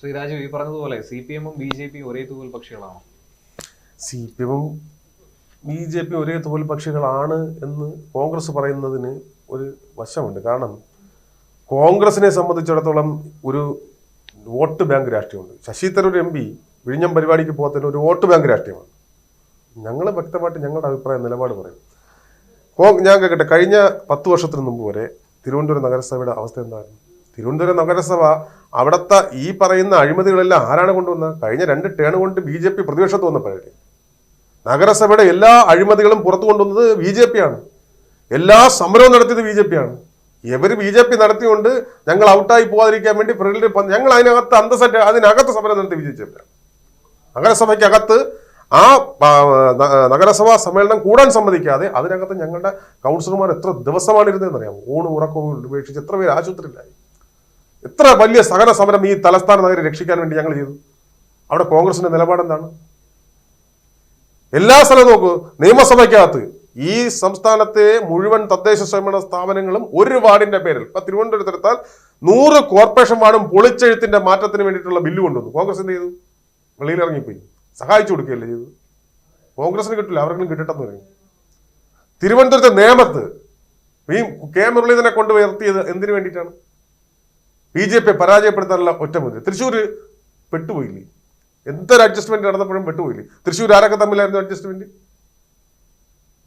ശ്രീരാജ് ഈ പറഞ്ഞതുപോലെ CPM-ഉം BJP ഒരേ തൂവൽ പക്ഷികളാണോ? CPM-ഉം BJP ഒരേ തൂവൽ പക്ഷികളാണ് എന്ന് കോൺഗ്രസ് പറയുന്നതിന് ഒരു വശമുണ്ട്. കാരണം കോൺഗ്രസിനെ സംബന്ധിച്ചിടത്തോളം ഒരു വോട്ട് ബാങ്ക് രാഷ്ട്രീയമുണ്ട്. ശശി തരൂർ MP വിഴിഞ്ഞം പരിപാടിക്ക് പോകത്തിന് ഒരു വോട്ട് ബാങ്ക് രാഷ്ട്രീയമാണ്. ഞങ്ങൾ വ്യക്തമായിട്ട് ഞങ്ങളുടെ അഭിപ്രായം നിലപാട് പറയും. ഞാൻ കേൾക്കട്ടെ, കഴിഞ്ഞ 10 വർഷത്തിന് മുമ്പ് വരെ തിരുവനന്തപുരം നഗരസഭയുടെ അവസ്ഥ എന്തായിരുന്നു? തിരുവനന്തപുരം നഗരസഭ അവിടുത്തെ ഈ പറയുന്ന അഴിമതികളെല്ലാം ആരാണ് കൊണ്ടുവന്നത്? കഴിഞ്ഞ 2 ടേൺ കൊണ്ട് BJP പ്രതിപക്ഷത്ത് വന്നപ്പോഴേ നഗരസഭയുടെ എല്ലാ അഴിമതികളും പുറത്തു കൊണ്ടുവന്നത് BJP ആണ്. എല്ലാ സമരവും നടത്തിയത് BJP ആണ്. ഇവർ BJP നടത്തിക്കൊണ്ട് ഞങ്ങൾ ഔട്ടായി പോകാതിരിക്കാൻ വേണ്ടി ഞങ്ങൾ അതിനകത്ത് അതിനകത്ത് സമരം നടത്തി വിജയിച്ചവരാണ്. നഗരസഭയ്ക്കകത്ത് ആ നഗരസഭാ സമ്മേളനം കൂടാൻ സമ്മതിക്കാതെ അതിനകത്ത് ഞങ്ങളുടെ കൗൺസിലർമാർ എത്ര ദിവസമാണ് ഇരുന്നതെന്ന് അറിയാമോ? ഊണും ഉറക്കവും ഉപേക്ഷിച്ച് എത്ര പേര് ആശുപത്രിയിലായി. എത്ര വലിയ സഹന സമരം ഈ തലസ്ഥാന നഗരം രക്ഷിക്കാൻ വേണ്ടി ഞങ്ങൾ ചെയ്തു. അവിടെ കോൺഗ്രസിന്റെ നിലപാടെന്താണ്? എല്ലാ സ്ഥലവും നോക്കൂ, നിയമസഭയ്ക്കകത്ത് ഈ സംസ്ഥാനത്തെ മുഴുവൻ തദ്ദേശ സ്വയംഭരണ സ്ഥാപനങ്ങളും ഒരു വാർഡിന്റെ പേരിൽ ഇപ്പൊ തിരുവനന്തപുരത്ത് എടുത്താൽ 100 കോർപ്പറേഷൻ വാർഡും പൊളിച്ചെഴുത്തിന്റെ മാറ്റത്തിന് വേണ്ടിയിട്ടുള്ള ബില്ല് കൊണ്ടുവന്നു. കോൺഗ്രസ് എന്ത് ചെയ്തു? വെളിയിലിറങ്ങിപ്പോയി. സഹായിച്ചു കൊടുക്കുകയല്ലേ ചെയ്തു. കോൺഗ്രസിന് കിട്ടില്ല, അവർക്കും കിട്ടട്ടെന്ന് പറയും. തിരുവനന്തപുരത്തെ നേമത്ത് ഈ K മുരളീധരനെ കൊണ്ട് ഉയർത്തിയത് എന്തിനു വേണ്ടിയിട്ടാണ്? BJP പരാജയപ്പെടുത്താനുള്ള ഒറ്റമുദ്ര. തൃശ്ശൂർ പെട്ടുപോയില്ലേ? എന്തൊരു അഡ്ജസ്റ്റ്മെന്റ് നടന്നപ്പോഴും പെട്ടുപോയില്ലേ? തൃശ്ശൂർ ആരൊക്കെ തമ്മിലായിരുന്നു അഡ്ജസ്റ്റ്മെന്റ്?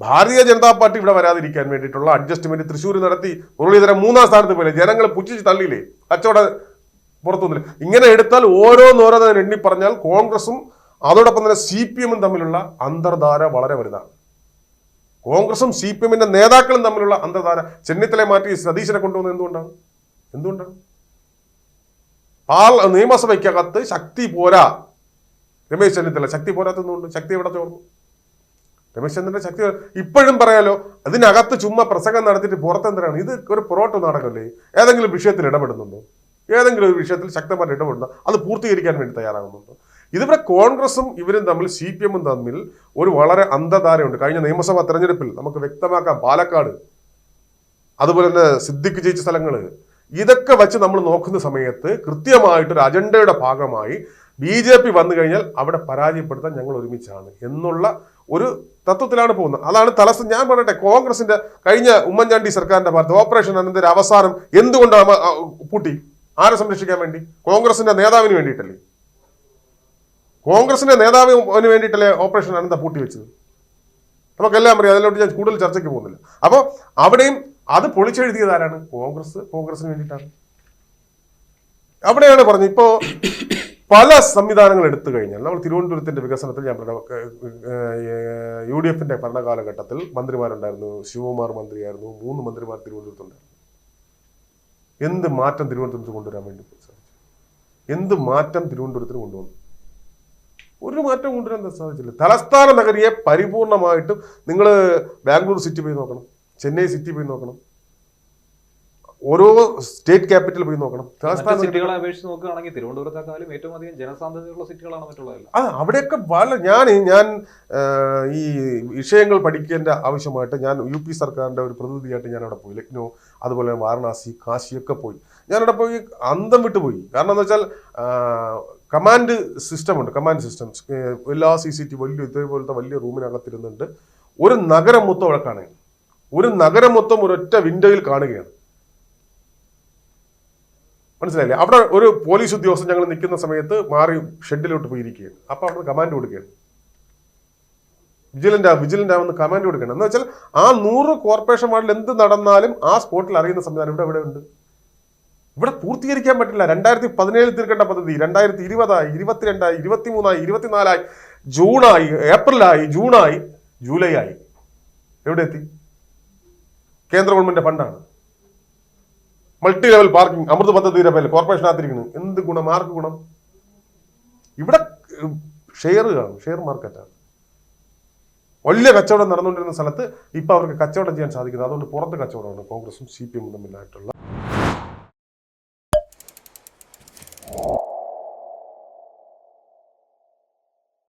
ഭാരതീയ ജനതാ പാർട്ടി ഇവിടെ വരാതിരിക്കാൻ വേണ്ടിയിട്ടുള്ള അഡ്ജസ്റ്റ്മെന്റ് തൃശ്ശൂർ നടത്തി. മുരളീധരൻ 3ാം സ്ഥാനത്ത് പോലെ ജനങ്ങൾ പുച്ഛിച്ച് തള്ളിയില്ലേ? കച്ചവട പുറത്തൊന്നുമില്ല. ഇങ്ങനെ എടുത്താൽ ഓരോന്നോരോന്ന് എണ്ണി പറഞ്ഞാൽ കോൺഗ്രസും അതോടൊപ്പം തന്നെ CPM-ഉം തമ്മിലുള്ള അന്തർധാര വളരെ വലുതാണ്. കോൺഗ്രസും CPM-ന്റെ നേതാക്കളും തമ്മിലുള്ള അന്തർധാര ചെന്നിത്തലയെ മാറ്റി സതീശനെ കൊണ്ടുവന്നത് എന്തുകൊണ്ടാണ്? നിയമസഭയ്ക്കകത്ത് ശക്തി പോരാ. രമേശ് ചെന്നിത്തല ശക്തി പോരാത്തതുകൊണ്ട് ശക്തി എവിടെ ചോർന്നു? രമേശ് ചെന്നിത്തല ശക്തി ഇപ്പോഴും പറയാലോ. അതിനകത്ത് ചുമ്മാ പ്രസംഗം നടത്തിയിട്ട് പുറത്തെന്തിനാണ്? ഇത് ഒരു പൊറോട്ട നാടകമല്ലേ? ഏതെങ്കിലും വിഷയത്തിൽ ഇടപെടുന്നുണ്ടോ? ഏതെങ്കിലും ഒരു വിഷയത്തിൽ ശക്തമായിട്ട് ഇടപെടുന്നു, അത് പൂർത്തീകരിക്കാൻ വേണ്ടി തയ്യാറാകുന്നുണ്ടോ? ഇതിവിടെ കോൺഗ്രസും ഇവരും തമ്മിൽ CPM-ഉം തമ്മിൽ ഒരു വളരെ അന്തധാരയുണ്ട്. കഴിഞ്ഞ നിയമസഭാ തെരഞ്ഞെടുപ്പിൽ നമുക്ക് വ്യക്തമാക്കാം. പാലക്കാട്, അതുപോലെ തന്നെ സിദ്ദിഖ് ജയിച്ച സ്ഥലങ്ങൾ, ഇതൊക്കെ വെച്ച് നമ്മൾ നോക്കുന്ന സമയത്ത് കൃത്യമായിട്ടൊരു അജണ്ടയുടെ ഭാഗമായി BJP വന്നു കഴിഞ്ഞാൽ അവിടെ പരാജയപ്പെടുത്താൻ ഞങ്ങൾ ഒരുമിച്ചാണ് എന്നുള്ള ഒരു തത്വത്തിലാണ് പോകുന്നത്. അതാണ് ഞാൻ പറയട്ടെ, കോൺഗ്രസിന്റെ കഴിഞ്ഞ ഉമ്മൻചാണ്ടി സർക്കാരിന്റെ ഭാഗത്ത് ഓപ്പറേഷൻ അനന്തര അവസാനം എന്തുകൊണ്ടാണ് പൂട്ടി? ആരെ സംരക്ഷിക്കാൻ വേണ്ടി? കോൺഗ്രസിന്റെ നേതാവിന് വേണ്ടിയിട്ടല്ലേ? കോൺഗ്രസിന്റെ നേതാവിന് വേണ്ടിയിട്ടല്ലേ ഓപ്പറേഷൻ അനന്ത പൂട്ടി വെച്ചത്? നമുക്കെല്ലാം അറിയാം. അതിലോട്ട് ഞാൻ കൂടുതൽ ചർച്ചയ്ക്ക് പോകുന്നില്ല. അപ്പോൾ അവിടെയും അത് പൊളിച്ചെഴുതിയത് ആരാണ്? കോൺഗ്രസിന് വേണ്ടിയിട്ടാണ്. അവിടെയാണ് പറഞ്ഞത്. ഇപ്പോൾ പല സംവിധാനങ്ങൾ എടുത്തു കഴിഞ്ഞാൽ നമ്മൾ തിരുവനന്തപുരത്തിന്റെ വികസനത്തിൽ ഞാൻ UDF-ന്റെ ഭരണകാലഘട്ടത്തിൽ മന്ത്രിമാരുണ്ടായിരുന്നു. ശിവകുമാർ മന്ത്രിയായിരുന്നു. 3 മന്ത്രിമാർ തിരുവനന്തപുരത്തുണ്ടായിരുന്നു. എന്ത് മാറ്റം തിരുവനന്തപുരത്ത് കൊണ്ടുവരാൻ വേണ്ടി സാധിച്ചു? എന്ത് മാറ്റം തിരുവനന്തപുരത്തിന് കൊണ്ടുവന്നു? ഒരു മാറ്റം കൊണ്ടുവരാൻ സാധിച്ചില്ല. തലസ്ഥാന നഗരിയെ പരിപൂർണമായിട്ടും നിങ്ങൾ ബാംഗ്ലൂർ സിറ്റി പോയി നോക്കണം, ചെന്നൈ സിറ്റി പോയി നോക്കണം, ഓരോ സ്റ്റേറ്റ് ക്യാപിറ്റൽ പോയി നോക്കണം. സിറ്റികളെ അപേക്ഷിച്ച് നോക്കുകയാണെങ്കിൽ തിരുവനന്തപുരത്തെക്കാളും ഏറ്റവും അധികം ജനസാന്ദ്രതയുള്ള സിറ്റികളാണ് മറ്റുള്ളതല്ല. അവിടെയൊക്കെ ഞാൻ ഈ വിഷയങ്ങൾ പഠിക്കേണ്ട ആവശ്യമായിട്ട് ഞാൻ UP സർക്കാരിന്റെ ഒരു പ്രതിനിധിയായിട്ട് ഞാൻ അവിടെ പോയി. ലക്നൗ, അതുപോലെ വാരണാസി, കാശിയൊക്കെ പോയി. ഞാനവിടെ പോയി അന്തം വിട്ടുപോയി. കാരണം എന്താ വെച്ചാൽ കമാൻഡ് സിസ്റ്റം ഉണ്ട്. കമാൻഡ് സിസ്റ്റംസ് എല്ലാ CCTV ഇതേപോലത്തെ വലിയ റൂമിനകത്തിരുന്നുണ്ട്. ഒരു നഗരം മൊത്തം അവിടെ കാണുകയാണ്. ഒരു നഗരം മൊത്തം ഒരൊറ്റ വിൻഡോയിൽ കാണുകയാണ്. മനസ്സിലായില്ലേ? അവിടെ ഒരു പോലീസ് ഉദ്യോഗസ്ഥൻ ഞങ്ങൾ നിൽക്കുന്ന സമയത്ത് മാറി ഷെഡിലോട്ട് പോയിരിക്കുകയാണ്. അപ്പൊ അവിടെ കമാൻഡ് കൊടുക്കുകയാണ്. വിജിലന്റ് ആവുന്ന കമാൻഡ് കൊടുക്കുകയാണ്. എന്ന് വെച്ചാൽ ആ 100 കോർപ്പറേഷൻ വാർഡിൽ എന്ത് നടന്നാലും ആ സ്പോട്ടിൽ അറിയുന്ന സംവിധാനം ഇവിടെ ഉണ്ട്. ഇവിടെ പൂർത്തീകരിക്കാൻ പറ്റില്ല. 2017 തീർക്കേണ്ട പദ്ധതി 2020 22 23 24 ജൂണായി, ഏപ്രിലായി, ജൂണായി, ജൂലൈ ആയി. എവിടെ എത്തി? കേന്ദ്ര ഗവൺമെന്റ് ഫണ്ടാണ്. മൾട്ടി ലെവൽ പാർക്കിംഗ് അമൃത് പദ്ധതിയുടെ പേരിൽ കോർപ്പറേഷനകത്തിരിക്കുന്നു. എന്ത് ഗുണം? ആർക്ക് ഗുണം? ഇവിടെ ഷെയർ മാർക്കറ്റാണ്. വലിയ കച്ചവടം നടന്നുകൊണ്ടിരുന്ന സ്ഥലത്ത് ഇപ്പൊ അവർക്ക് കച്ചവടം ചെയ്യാൻ സാധിക്കുന്നത്. അതുകൊണ്ട് പുറത്ത് കച്ചവടമാണ് കോൺഗ്രസും CPM-ഉം തമ്മിലായിട്ടുള്ള